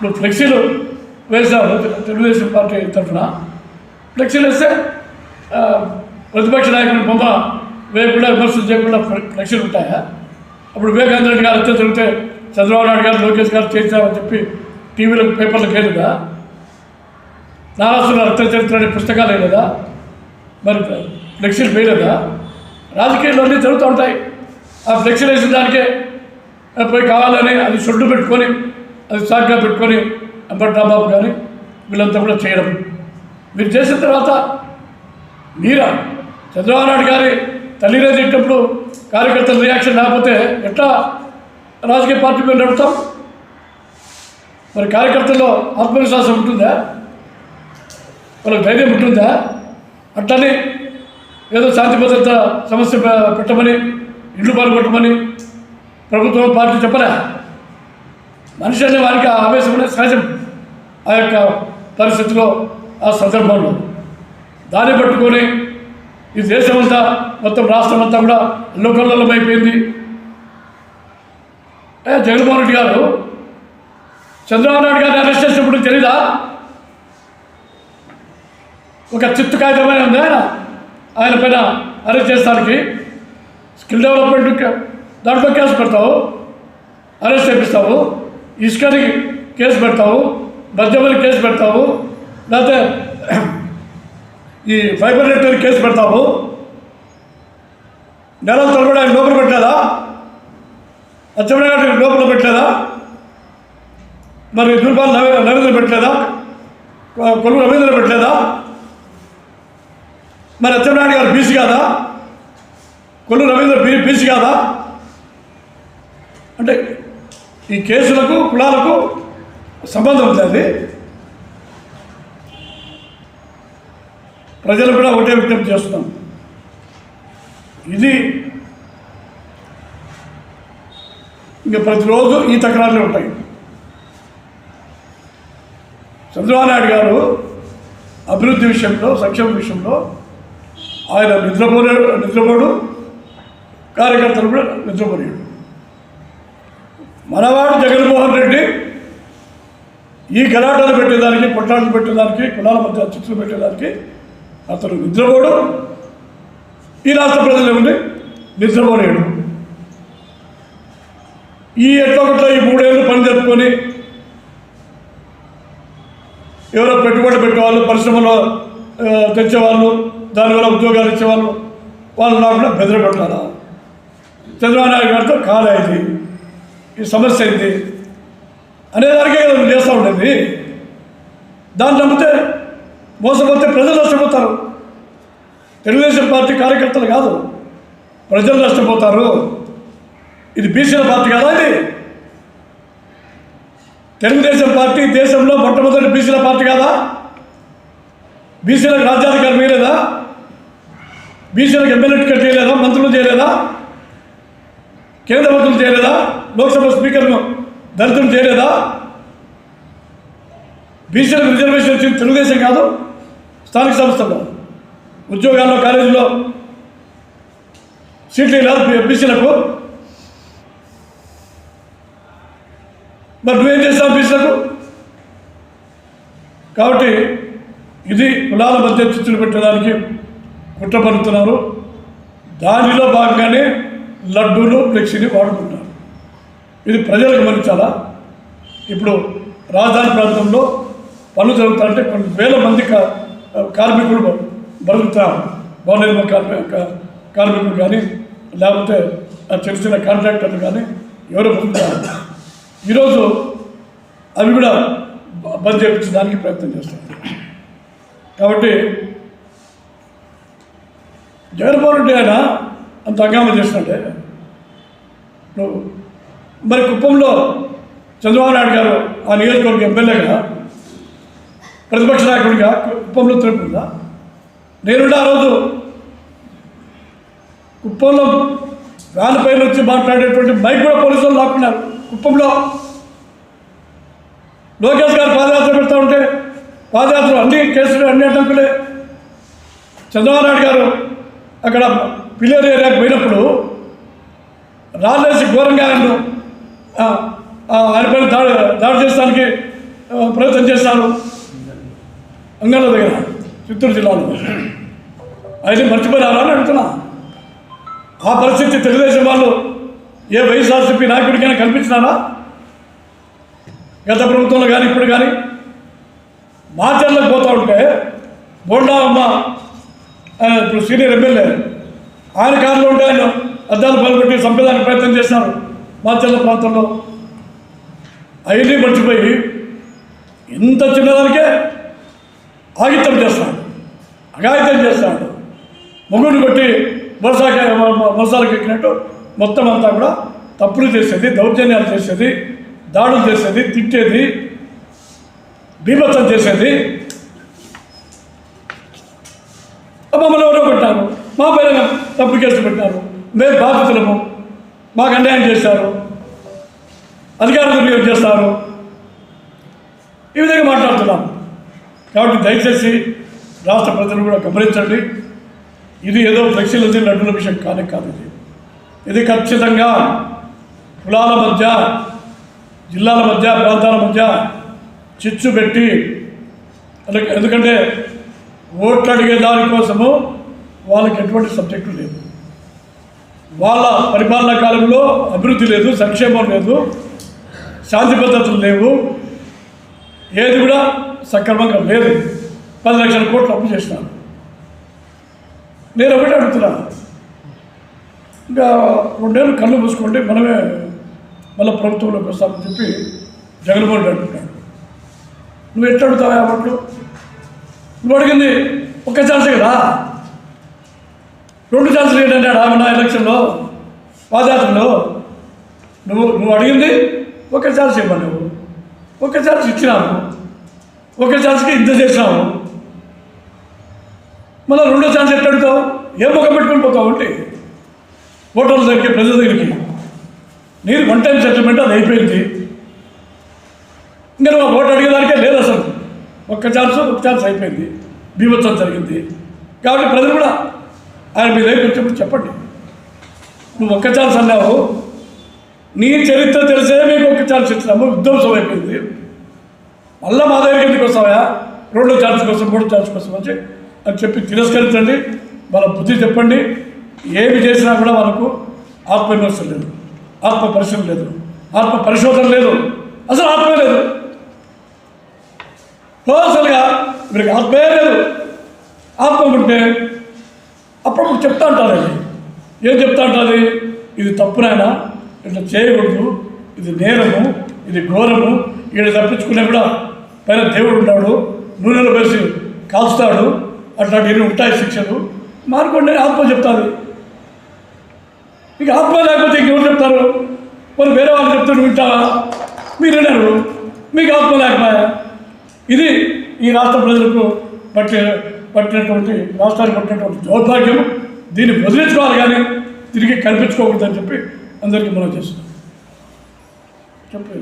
ఇప్పుడు ఫ్లెక్సీలు వేసాము తెలుగుదేశం పార్టీ తరఫున. ఫ్లెక్సీలు వేస్తే ప్రతిపక్ష నాయకుని బొమ్మ వేయకుండా విమర్శలు చేయకుండా ఫ్లెక్సీలు ఉంటాయా? అప్పుడు వివేకానంద రెడ్డి గారు హత్య జరిగితే చంద్రబాబు నాయుడు గారు లోకేష్ గారు చేశారని చెప్పి టీవీలో పేపర్లకు వేయలేదా? నారాసుల హత్య చరిత్ర అనే పుస్తకాలు వేయలేదా? మరి ఫ్లెక్సీలు వేయలేదా? రాజకీయాలు అన్నీ జరుగుతూ ఉంటాయి. ఆ ఫ్లెక్సీలు వేసిన దానికే పోయి కావాలని అది షొడ్డు పెట్టుకొని అది సాగ్గా పెట్టుకొని అంబటి రాంబాబు కానీ వీళ్ళంతా కూడా చేయడం. మీరు చేసిన తర్వాత మీరా చంద్రబాబు నాయుడు గారి తల్లినే తిట్టినప్పుడు కార్యకర్తల రియాక్షన్ లేకపోతే ఎట్లా రాజకీయ పార్టీ మీద నడుపుతాం? మరి కార్యకర్తల్లో ఆత్మవిశ్వాసం ఉంటుందా? వాళ్ళకి ధైర్యం ఉంటుందా? అట్లని ఏదో శాంతి భద్రత సమస్య పెట్టమని ఇళ్ళు పాల్గొట్టమని ప్రభుత్వం పార్టీ చెప్పరా? మనిషి అనే వారికి ఆ ఆవేశం అనేది సహజం. ఆ యొక్క పరిస్థితిలో ఆ సందర్భంలో దాన్ని పట్టుకొని ఈ దేశమంతా మొత్తం రాష్ట్రం అంతా కూడా అల్లోకల్లోలమైపోయింది. జగన్మోహన్ రెడ్డి గారు చంద్రబాబు నాయుడు గారిని అరెస్ట్ చేసినప్పుడు తెలీదా? ఒక చిత్తు కాగితమైన ఉంది ఆయన పైన అరెస్ట్ చేస్తానికి. స్కిల్ డెవలప్మెంట్ దాంట్లో కేసు పెడతావు, అరెస్ట్ చేపిస్తావు, ఇసుకని కేసు పెడతావు, మద్యమని కేసు పెడతావు, లేకపోతే ఈ ఫైబర్ నెట్ కేసు పెడతావు. నెలల తరబడి ఆయన లోపల పెట్టలేదా? అచ్చెన్నాయుడు లోపల పెట్టలేదా? మరి దుర్బాల్ నరేంద్ర పెట్టలేదా? కొలువు రవీంద్ర పెట్టలేదా? మరి అచ్చెన్నాయుడు గారు బీసీ కాదా? కొల్లు రవీంద్ర బీసీ కాదా? అంటే ఈ కేసులకు కులాలకు సంబంధం ఉంటుంది. ప్రజలు కూడా ఒకటే విజ్ఞప్తి చేస్తున్నాం. ఇది ఇంకా ప్రతిరోజు ఈ తకరాలే ఉంటాయి. చంద్రబాబు గారు అభివృద్ధి విషయంలో, సంక్షేమ విషయంలో ఆయన నిద్రపోడు, కార్యకర్తలు కూడా నిద్రపోయాడు. మనవాడు జగన్మోహన్ రెడ్డి ఈ గలాటాలు పెట్టేదానికి, కొట్లాటలు పెట్టేదానికి, కులాల మధ్య చిత్తులు పెట్టేదానికి అతను నిద్రపోడు. ఈ రాష్ట్ర ప్రజలు ఏముంది నిద్రపోలేడు. ఈ ఎట్లొకట్లా ఈ 3 ఏళ్ళు పని జరుపుకొని ఎవరో పెట్టుబడి పెట్టేవాళ్ళు, పరిశ్రమలో తెచ్చేవాళ్ళు, దానివల్ల ఉద్యోగాలు ఇచ్చేవాళ్ళు వాళ్ళు నాకుండా బెదిరపెట్టాలా? చంద్రబాబు నాయుడు గారితో కాలేదు, ఈ సమస్య అయింది అనేదానికే చేస్తూ ఉండేది. దాన్ని నమ్మితే మోసపోతే ప్రజలు నష్టపోతారు. తెలుగుదేశం పార్టీ కార్యకర్తలు కాదు, ప్రజలు నష్టపోతారు. ఇది బీసీల పార్టీ కాదా? ఇది తెలుగుదేశం పార్టీ దేశంలో మొట్టమొదటి బీసీల పార్టీ కాదా? బీసీలకు రాజ్యాధికారం వేయలేదా? బీసీలకు ఎమ్మెల్యే టికెట్ చేయలేదా? మంత్రులు చేయలేదా? కేంద్ర మంత్రులు చేయలేదా? లోక్సభ స్పీకర్ను దళితులు చేయలేదా? బీసీలకు రిజర్వేషన్ వచ్చింది తెలుగుదేశం కాదు, స్థానిక సంస్థల్లో ఉద్యోగాల్లో, కాలేజీలో సీట్లు లేదు బీసీలకు. మరి నువ్వేం చేస్తావు బీసీలకు? కాబట్టి ఇది కులాల మధ్య చిచ్చులు పెట్టడానికి కుట్ర పన్నుతున్నారు. దానిలో భాగంగానే లడ్డూలు, ఫ్లెక్సీని వాడుకుంటున్నారు. ఇది ప్రజలకు గమనించాలా? ఇప్పుడు రాజధాని ప్రాంతంలో పనులు జరుగుతాయంటే కొన్ని వేల మంది కార్మికులు బతుకుతారు. భవన నిర్మాణ కార్మికులు కానీ, లేకపోతే చిన్న చిన్న కాంట్రాక్టర్లు కానీ ఎవరో బతుకుతారు. ఈరోజు అవి కూడా బంద్ చేయించడానికి ప్రయత్నం చేస్తారు. కాబట్టి జగన్మోహన్ రెడ్డి ఆయన అంత హంగామా చేసినట్టే నువ్వు మరి కుప్పంలో చంద్రబాబు నాయుడు గారు ఆ నియోజకవర్గ ఎమ్మెల్యేగా, ప్రతిపక్ష నాయకుడిగా కుప్పంలో తిరుగుతుందా? నేనుండే ఆ రోజు కుప్పంలో వ్యాన్ పైన వచ్చి మాట్లాడేటువంటి మైక్ కూడా పోలీసులు లాక్కున్నారు. కుప్పంలో లోకేష్ గారు పాదయాత్ర పెడతా ఉంటే పాదయాత్ర అన్ని కేసులు, అన్ని అడ్డంకులే. చంద్రబాబు నాయుడు గారు అక్కడ పిల్లర్ ఏరియాకి పోయినప్పుడు రాళ్ళేసి ఘోరంగా ఆయన పైన దాడి చేస్తానికి ప్రయత్నం చేశారు అంగళ్ళ దగ్గర చిత్తూరు జిల్లాలో. అయితే మర్చిపోయారా అని అడుగుతున్నా. ఆ పరిస్థితి తెలుగుదేశం వాళ్ళు ఏ వైఎస్ఆర్సీపీ నాయకుడికైనా కల్పించినారా? గత ప్రభుత్వంలో కానీ ఇప్పుడు కానీ మాచర్లకు పోతూ ఉంటే బోండా అమ్మ ఇప్పుడు సీనియర్ ఎమ్మెల్యే ఆయన కారులో ఉంటే ఆయన అద్దాలు పలుపెట్టి చంపేదానికి ప్రయత్నం చేశారు మాచర్ల ప్రాంతంలో. అవన్నీ మర్చిపోయి ఇంత చిన్నదానికే ఆగిత్యం చేస్తాడు, అఘాయిత్యం చేస్తాడు. మొగుడిని కొట్టి మొలసాలకు ఎక్కినట్టు మొత్తం అంతా కూడా తప్పులు చేసేది, దౌర్జన్యాలు చేసేది, దాడులు చేసేది, తిట్టేది, బీభత్సం చేసేది. మమ్మల్ని ఎవరో పెట్టారు, మా పైన తప్పుడు కేసులు పెట్టారు, మేము బాధితులము, మాకు అన్యాయం చేశారు, అధికార దుర్వినియోగం చేస్తారు, ఈ విధంగా మాట్లాడుతున్నాం. కాబట్టి దయచేసి రాష్ట్ర ప్రజలు కూడా గమనించండి. ఇది ఏదో ఫ్లెక్సీలది లడ్డుల విషయం కానే కాదు. ఇది ఖచ్చితంగా కులాల మధ్య, జిల్లాల మధ్య, ప్రాంతాల మధ్య చిచ్చు పెట్టి, ఎందుకంటే ఓట్లు అడిగే దానికోసము వాళ్ళకి ఎటువంటి సబ్జెక్టు లేదు. వాళ్ళ పరిపాలనా కాలంలో అభివృద్ధి లేదు, సంక్షేమం లేదు, శాంతి భద్రతలు లేవు, ఏది కూడా సక్రమంగా లేదు. 10 లక్షల కోట్లు అప్పు చేసినారు. నేను ఒకటి అడుగుతున్నా, ఇంకా 2 ఏళ్ళు కళ్ళు మూసుకోండి, మనమే మళ్ళీ ప్రభుత్వంలోకి వస్తామని చెప్పి జగన్మోహన్ రెడ్డి అంటున్నాడు. నువ్వు ఎట్లా అడుగుతావా అప్పట్లో? నువ్వు అడిగింది ఒక్క ఛాన్సే కదా, 2 ఛాన్సులు ఏంటంటాడు ఆమె ఎలక్షన్లో పాదయాత్రలో. నువ్వు అడిగింది ఒక ఛాన్స్ ఇవ్వండి. నువ్వు ఒక ఛాన్స్ ఇచ్చినావు, ఒక ఛాన్స్కి ఇంత చేసినావు, మళ్ళీ 2వ ఛాన్స్ ఎట్లా అడుగుతావు? ఏం ముఖం పెట్టుకొని పోతావు అంటే ఓటర్ల దగ్గరికి, ప్రజల దగ్గరికి. నీది 1 టైం సెటిల్మెంట్, అది అయిపోయింది. ఇంకా నువ్వు ఓటు అడిగేదానికే లేదు అసలు. ఒక ఛాన్స్ అయిపోయింది, బీభత్సం జరిగింది. కాబట్టి ప్రజలు కూడా ఆయన మీ దగ్గరికి వచ్చినప్పుడు చెప్పండి. నువ్వు ఒక్క ఛాన్స్ అన్నావు, నీ చరిత్ర తెలిసే మీకు ఒక ఛాన్స్ ఇచ్చినాము, విధ్వంసం అయిపోయింది. మళ్ళీ మా దగ్గరికి ఎందుకు వస్తావా? 2వ ఛాన్స్ కోసం, 3వ ఛాన్స్ కోసం అని చెప్పి తిరస్కరించండి. వాళ్ళ బుద్ధి చెప్పండి. ఏమి చేసినా కూడా మనకు ఆత్మవిమర్శం లేదు, ఆత్మ పరిశీలన లేదు, ఆత్మ పరిశోధన లేదు, అసలు ఆత్మే లేదు. అసలుగా వీరికి ఆత్మే లేదు. ఆత్మ ఉంటే అప్పుడప్పుడు చెప్తా ఉంటారు. ఏం చెప్తా ఉంటుంది? ఇది తప్పునైనా, ఇట్లా చేయకూడదు, ఇది నేరము, ఇది ఘోరము, ఈడ తప్పించుకునే కూడా పైన దేవుడు ఉంటాడు, నూనెలో వేసి కాల్స్తాడు, అట్లాంటివన్నీ ఉంటాయి శిక్షలు. మార్కోండి ఆత్మ చెప్తారు. ఇక ఆత్మ లేకపోతే ఇంకెవరు చెప్తారు? వాళ్ళు వేరే వాళ్ళు చెప్తారు, వింటారా? మీరు విన్నారు, మీకు ఆత్మ లేకపోయా? ఇది ఈ రాష్ట్ర ప్రజలకు పట్టినటువంటి రాష్ట్రానికి పట్టినటువంటి దౌర్భాగ్యం. దీన్ని వదిలించుకోవాలి కానీ తిరిగి కల్పించుకోకూడదని చెప్పి అందరికీ మనం చేస్తున్నాం. చెప్పలేదు.